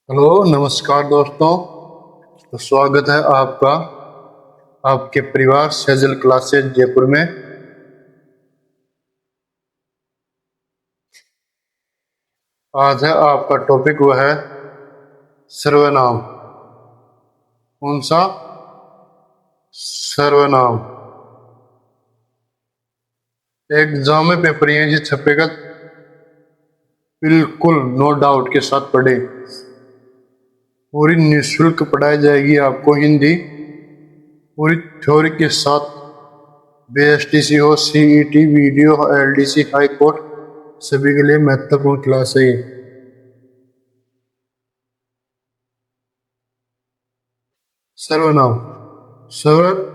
Hello नमस्कार दोस्तों। तो स्वागत है आपका आपके परिवार सेजल क्लासेज जयपुर में। आज है आपका टॉपिक वह है सर्वनाम। कौन सा? सर्वनाम। एग्जाम में पेपर ये छपेगा, बिल्कुल नो डाउट के साथ पढ़े। पूरी निःशुल्क पढ़ाई जाएगी आपको हिंदी, पूरी थ्योरी के साथ। बीएसटीसी हो, CET, video, LDC, high court, सभी के लिए महत्वपूर्ण क्लास है ये। सर्वनाम।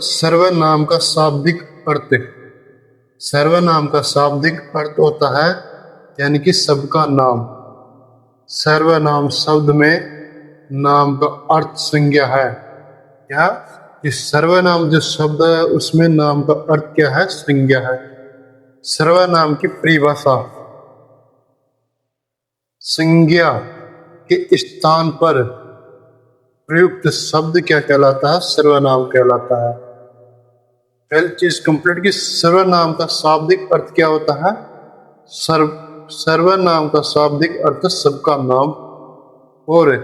सर्वनाम का शाब्दिक अर्थ। सर्वनाम का शाब्दिक अर्थ होता है यानी कि सबका नाम। सर्वनाम शब्द में नाम का अर्थ संज्ञा है। क्या? कि सर्वनाम जो शब्द है उसमें नाम का अर्थ क्या है? संज्ञा है। सर्वनाम की परिभाषा। संज्ञा के स्थान पर प्रयुक्त शब्द क्या कहलाता है? सर्वनाम कहलाता है। पहली चीज कंप्लीट की सर्वनाम का शाब्दिक अर्थ क्या होता है? सर्वनाम का शाब्दिक अर्थ सबका नाम। और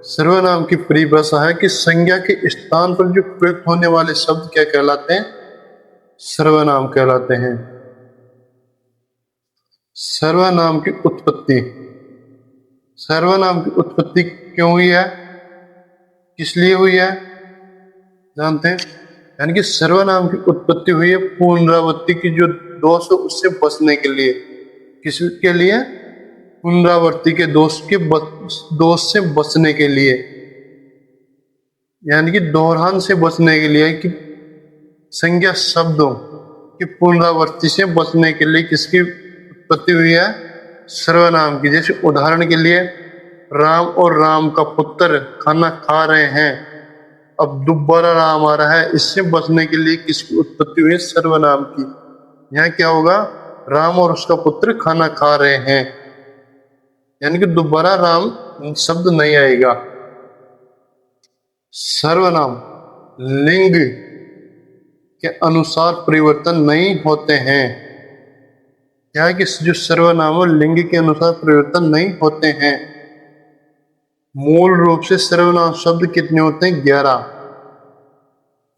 सर्वनाम की परिभाषा है कि संज्ञा के स्थान पर जो प्रयुक्त होने वाले शब्द क्या कहलाते हैं? सर्वनाम कहलाते हैं। सर्वनाम की उत्पत्ति। सर्वनाम की उत्पत्ति क्यों हुई है? किस लिए हुई है? जानते हैं? यानी कि सर्वनाम की उत्पत्ति हुई है पुनरावृत्ति की जो दोष है उससे बचने के लिए। किसके लिए? पुनरावृत्ति के दोष से बचने के लिए, यानी कि दोहरान से बचने के लिए, कि संज्ञा शब्दों की पुनरावृत्ति से बचने के लिए किसकी उत्पत्ति हुई है? सर्वनाम की। जैसे उदाहरण के लिए राम और राम का पुत्र खाना खा रहे हैं, अब दोबारा राम आ रहा है, इससे बचने के लिए किसकी उत्पत्ति हुई है? सर्वनाम की। यहाँ क्या होगा? राम और उसका पुत्र खाना खा रहे हैं, यानी कि दोबारा राम शब्द नहीं आएगा। सर्वनाम लिंग के अनुसार परिवर्तन नहीं होते हैं। क्या है कि जो सर्वनाम लिंग के अनुसार परिवर्तन नहीं होते हैं। मूल रूप से सर्वनाम शब्द कितने होते हैं? 11।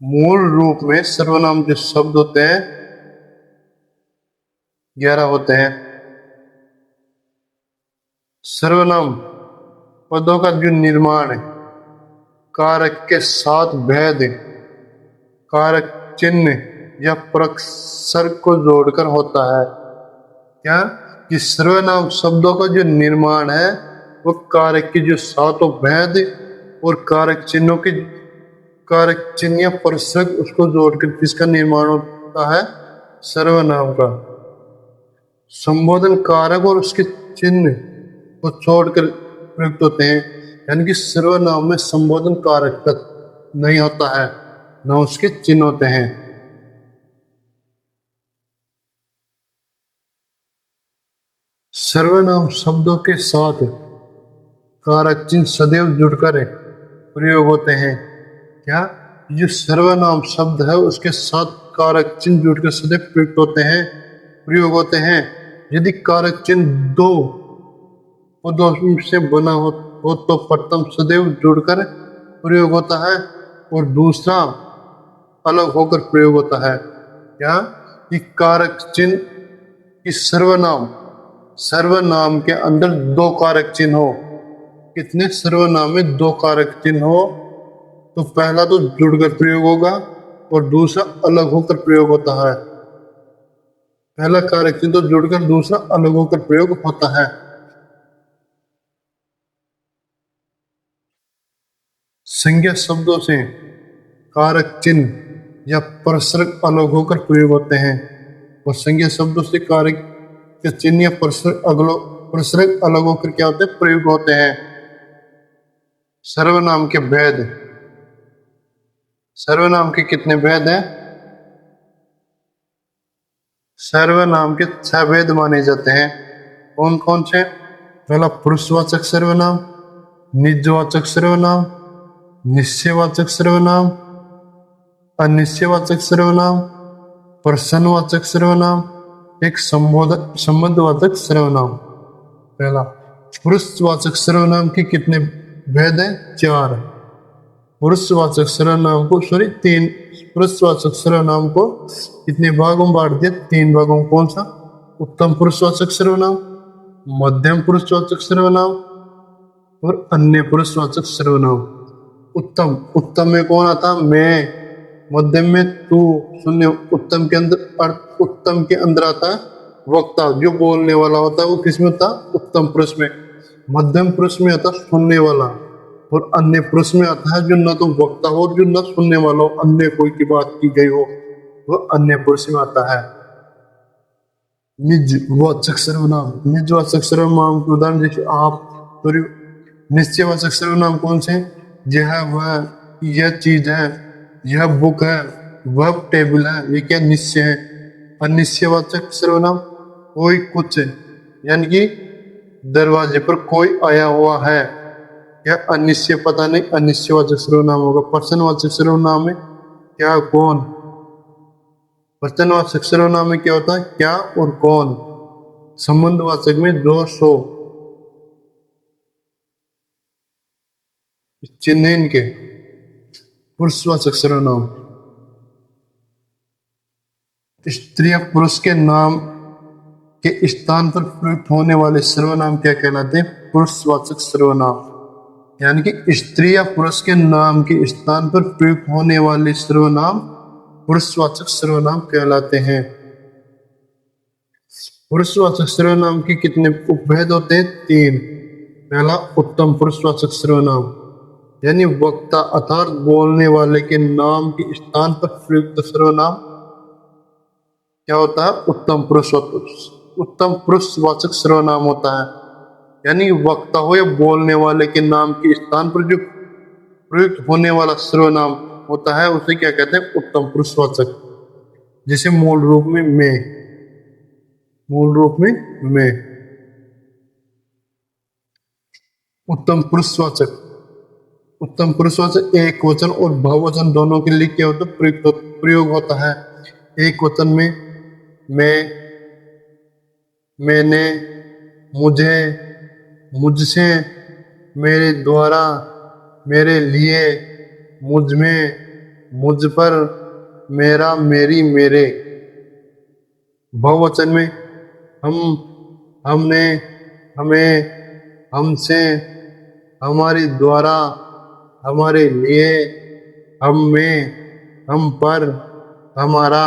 मूल रूप में सर्वनाम जो शब्द होते हैं 11 होते हैं। सर्वनाम पदों का जो निर्माण कारक के साथ भेद, कारक चिन्ह या प्रक्षर को जोड़कर होता है। क्या? कि सर्वनाम शब्दों का जो निर्माण है वो कारक के जो सातों भेद और कारक चिन्हों के, कारक चिन्ह या प्रक्षर उसको जोड़कर किसका निर्माण होता है? सर्वनाम का। संबोधन कारक और उसके चिन्ह को छोड़कर प्रयुक्त होते हैं, यानी कि सर्वनाम में संबोधन कारक तक नहीं होता है, न उसके चिन्ह होते हैं। सर्वनाम शब्दों के साथ कारक चिन्ह सदैव जुड़कर प्रयोग होते हैं। क्या? जो सर्वनाम शब्द है उसके साथ कारक चिन्ह जुड़कर सदैव प्रयुक्त होते हैं, प्रयोग होते हैं। यदि कारक चिन्ह दो पदों से बना हो तो प्रथम सदैव जुड़कर प्रयोग होता है और दूसरा अलग होकर प्रयोग होता है। क्या? कि कारक चिन्ह की सर्वनाम, सर्वनाम के अंदर दो कारक चिन्ह हो। कितने? सर्वनाम में दो कारक चिन्ह हो तो पहला तो जुड़कर प्रयोग होगा और दूसरा अलग होकर प्रयोग होता है। पहला कारक चिन्ह तो जुड़कर, दूसरा अलग होकर प्रयोग होता है। संज्ञा शब्दों से कारक चिन्ह या प्रसर्ग अलग होकर प्रयोग होते हैं और संज्ञा शब्दों से कारक के चिन्ह या प्रसर्ग अलग होकर क्या होते हैं? प्रयोग होते हैं। सर्वनाम के भेद। सर्वनाम के कितने भेद हैं? सर्वनाम के 6 भेद माने जाते हैं। कौन कौन से? पहला पुरुषवाचक सर्वनाम, निजवाचक सर्वनाम, निश्चयवाचक सर्वनाम, अनिश्चयवाचक सर्वनाम, प्रश्नवाचक सर्वनाम, एक संबंधवाचक सर्वनाम। पहला, पुरुषवाचक सर्वनाम के कितने भेद हैं? 4। पुरुषवाचक सर्वनाम को तीन पुरुषवाचक सर्वनाम को कितने भागों में बांट दिया? 3 भागों। कौन सा? उत्तम पुरुषवाचक सर्वनाम, मध्यम पुरुषवाचक सर्वनाम और अन्य पुरुषवाचक सर्वनाम। उत्तम, उत्तम में कौन आता? मैं। मध्यम में तू, शून्य। उत्तम के अंदर, उत्तम के अंदर आता है वक्ता, जो बोलने वाला होता है। वो किसमें होता? उत्तम पुरुष में। मध्यम पुरुष में आता सुनने वाला, और अन्य पुरुष में आता है जो न तो वक्ता हो जो न सुनने वाला हो, अन्य कोई की बात की गई हो, वो अन्य पुरुष में आता है। निजवाचक सर्वनाम, निजवाचक सर्वनाम के उदाहरण जैसे आप। निश्चयवाचक सर्वनाम कौन से? यह, वह, यह चीज है, यह बुक है, वह टेबल है, ये क्या? निश्चय है। अनिश्चयवाचक सर्वनाम, कोई कुछ, यानी कि दरवाजे पर कोई आया हुआ है, यह अनिश्चय, पता नहीं, अनिश्चयवाचक सर्वनाम होगा। प्रश्नवाचक सर्वनाम में क्या, कौन। प्रश्नवाचक सर्वनाम में क्या होता है? क्या और कौन। संबंधवाचक में जो, सो, चिन्ह इनके। पुरुषवाचक सर्वनाम, स्त्री या पुरुष के नाम के स्थान पर प्रयुक्त होने वाले सर्वनाम क्या कहलाते हैं? पुरुषवाचक सर्वनाम। यानी कि स्त्री या पुरुष के नाम के स्थान पर प्रयुक्त होने वाले सर्वनाम पुरुषवाचक सर्वनाम कहलाते हैं। पुरुषवाचक सर्वनाम के कितने उपभेद होते हैं? 3। पहला, उत्तम पुरुषवाचक सर्वनाम, यानी वक्ता अर्थात बोलने वाले के नाम के स्थान पर प्रयुक्त सर्वनाम क्या होता है? उत्तम पुरुषवाचक सर्वनाम होता है। यानी वक्ता हो या बोलने वाले के नाम के स्थान पर जो प्रयुक्त होने वाला सर्वनाम होता है उसे क्या कहते हैं? उत्तम पुरुषवाचक। जैसे मूल रूप में मैं, मूल रूप में मैं। उत्तम पुरुषवाचक, उत्तम पुरुषवाचक एक वचन और बहुवचन दोनों के लिए क्या होता है? प्रयोग होता है। एक वचन में मैं, मैंने, मुझे, मुझसे, मेरे द्वारा, मेरे लिए, मुझ में, मुझ पर, मेरा, मेरी, मेरे। बहुवचन में हम, हमने, हमें, हमसे, हमारे द्वारा, हमारे लिए, हम में, हम पर, हमारा,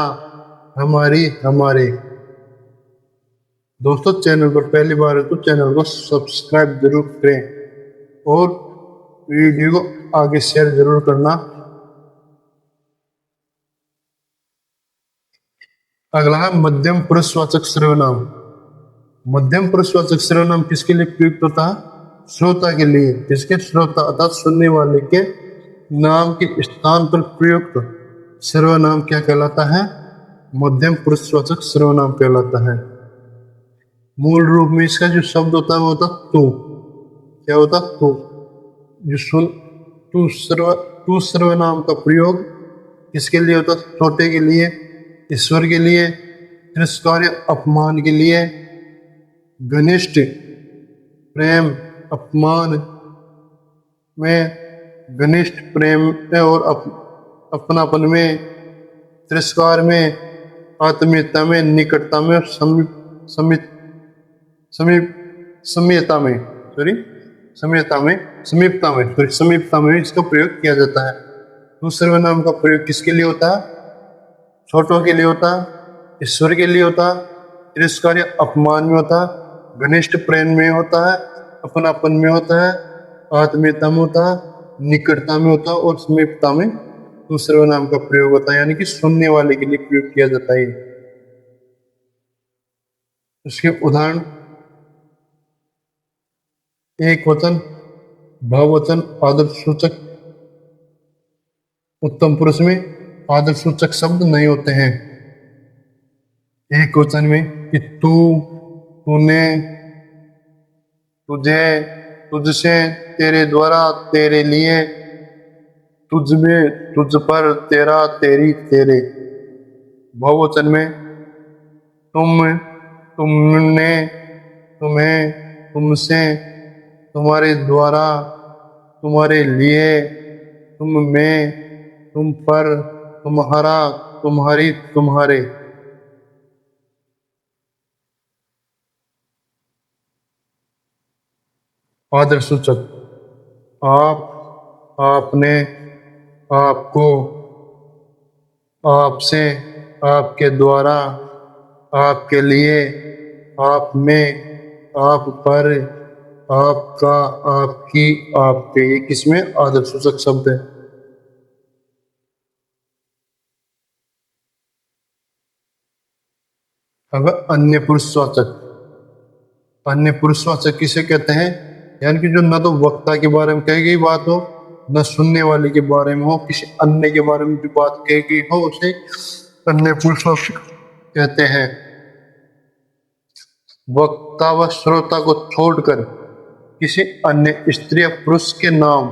हमारी, हमारे। दोस्तों, चैनल पर पहली बार है तो चैनल को सब्सक्राइब जरूर करें और वीडियो को आगे शेयर जरूर करना। अगला है मध्यम पुरुषवाचक सर्वनाम। मध्यम पुरुषवाचक सर्वनाम किसके लिए प्रयुक्त होता है? श्रोता के लिए। किसके? श्रोता अर्थात सुनने वाले के नाम के स्थान पर प्रयुक्त सर्वनाम क्या कहलाता है? मध्यम पुरुषवाचक सर्वनाम कहलाता है। मूल रूप में इसका जो शब्द होता है वो होता तू। क्या होता? तू। जो सुन, तू सर्वनाम का प्रयोग किसके लिए होता? छोटे के लिए, ईश्वर के लिए, तिरस्कार या अपमान के लिए, घनिष्ठ, प्रेम, अपमान में, घनिष्ठ प्रेम में और अपनापन में, तिरस्कार में, आत्मीयता में, निकटता में, समीपता में, समीपता में इसका प्रयोग किया जाता है। तो सर्वनाम का प्रयोग किसके लिए होता है? छोटों के लिए होता है, ईश्वर के लिए होता है, तिरस्कार या अपमान में होता है, घनिष्ठ प्रेम में होता है, अपनापन में होता है, आत्मीयता में होता है, निकटता में होता है और समीपता में तो सर्वनाम का प्रयोग होता है। यानी कि सुनने वाले के लिए प्रयोग किया जाता है। इसके उदाहरण, एक वचन, बहुवचन, आदर्शसूचक। उत्तम पुरुष में आदर्शसूचक शब्द नहीं होते हैं। एक वचन में कि तू, तूने, तुझे, तुझसे, तेरे द्वारा, तेरे लिए, तुझ में, तुझ पर, तेरा, तेरी, तेरे। बहुवचन में तुम, तुमने, तुम्हें, तुमसे, तुम्हारे द्वारा, तुम्हारे लिए, तुम में, तुम पर, तुम्हारा, तुम्हारी, तुम्हारे। आदर सूचक आप, आपने, आपको, आपसे, आपके द्वारा, आपके लिए, आप में, आप पर, आपका, आपकी, आपके। ये किसमें आदर सूचक शब्द है। अब अन्य पुरुषवाचक। अन्य पुरुषवाचक किसे कहते हैं? यानी कि जो न तो वक्ता के बारे में कही गई बात हो, न सुनने वाले के बारे में हो, किसी अन्य के बारे में जो बात कही गई हो, उसे अन्य पुरुषवाचक कहते हैं। वक्ता व श्रोता को छोड़कर किसी अन्य स्त्री या पुरुष के नाम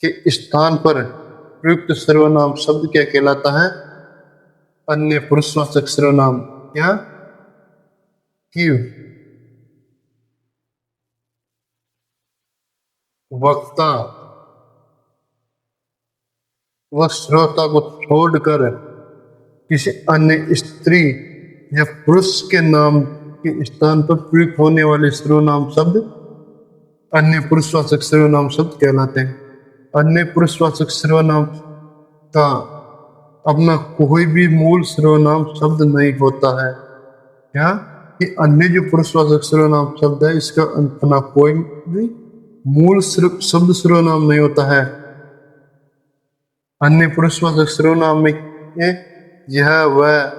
के स्थान पर प्रयुक्त सर्वनाम शब्द क्या कहलाता है? अन्य पुरुषवाचक सर्वनाम। क्या? कि वक्ता व श्रोता को छोड़कर किसी अन्य स्त्री या पुरुष के नाम के स्थान पर प्रयुक्त होने वाले सर्वनाम शब्द अन्य पुरुषवाचक सर्वनाम शब्द कहलाते हैं। अन्य पुरुषवाचक सर्वनाम का अपना कोई भी मूल सर्वनाम शब्द नहीं होता है। क्या? कि अन्य जो पुरुषवाचक सर्वनाम शब्द है, इसका अपना कोई भी मूल शब्द सर्वनाम नहीं होता है। अन्य पुरुषवाचक सर्वनाम में यह वह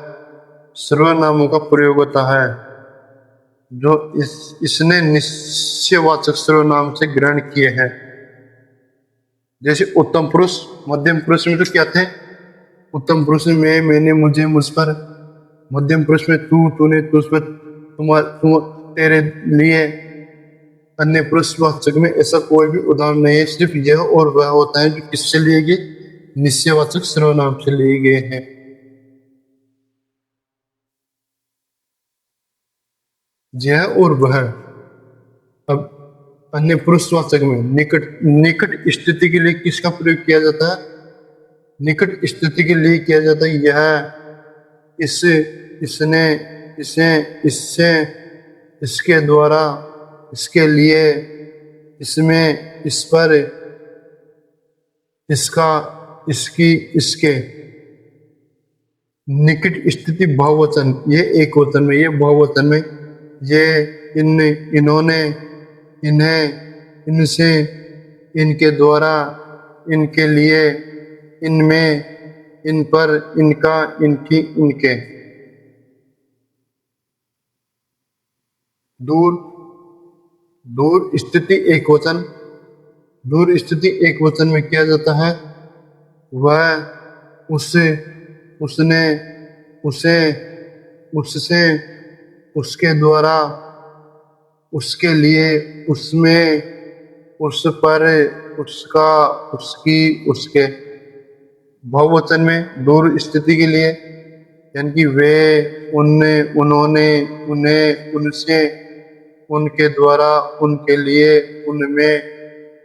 सर्वनामों का प्रयोग होता है जो इसने निश्चयवाचक सर्वनाम से ग्रहण किए हैं। जैसे उत्तम पुरुष, मध्यम पुरुष में तो क्या थे? उत्तम पुरुष में मैं, मैंने, मुझे, मुझ पर। मध्यम पुरुष में तू, तूने, तुझ पर, तुम, तेरे लिए। अन्य पुरुषवाचक में ऐसा कोई भी उदाहरण नहीं है, सिर्फ यह और वह होता है जो किससे लिए गए? निश्चयवाचक सर्वनाम से लिए गए हैं। यह और वह। अब अन्य पुरुषवाचक में निकट, निकट स्थिति के लिए किसका प्रयोग किया जाता है? निकट स्थिति के लिए किया जाता है यह, इस, इसने, इसे, इससे, इसके द्वारा, इसके लिए, इसमें, इस पर, इसका, इसकी, इसके। निकट स्थिति बहुवचन, ये एक वचन में, ये बहुवचन में, ये, इन, इन्होंने, इन्हें, इनसे, इनके द्वारा, इनके लिए, इनमें, इन पर, इनका, इनकी, इनके। दूर, दूर स्थिति एक वचन। दूर स्थिति एक वचन में किया जाता है वह, उससे, उसने, उसे, उससे, उसके द्वारा, उसके लिए, उसमें, उस पर, उसका, उसकी, उसके। बहुवचन में दूर स्थिति के लिए यानी कि वे, उनने, उन्होंने, उन्हें, उनसे, उनके द्वारा, उनके लिए, उनमें,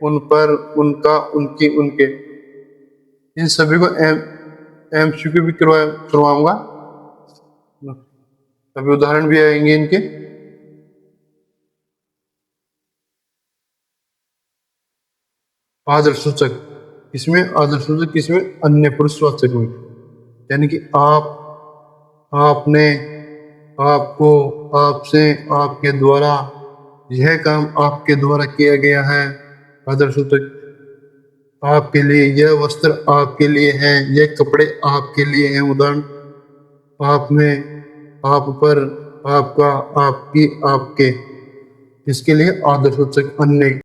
उन पर, उनका, उनकी, उनके। इन सभी को एमसीक्यू भी करवाऊंगा, अभी उदाहरण भी आएंगे इनके। आदर सूचक किसमें? आदर सूचक किसमें? अन्य पुरुषवाचक में। यानी कि आप, आपने, आपको, आपसे, आपके द्वारा, यह काम आपके द्वारा किया गया है। आदर सूचक आपके लिए, यह वस्त्र आपके लिए है, यह कपड़े आपके लिए हैं। उदाहरण आप में, आप पर, आपका, आपकी, आपके। इसके लिए आदर सूचक अन्य।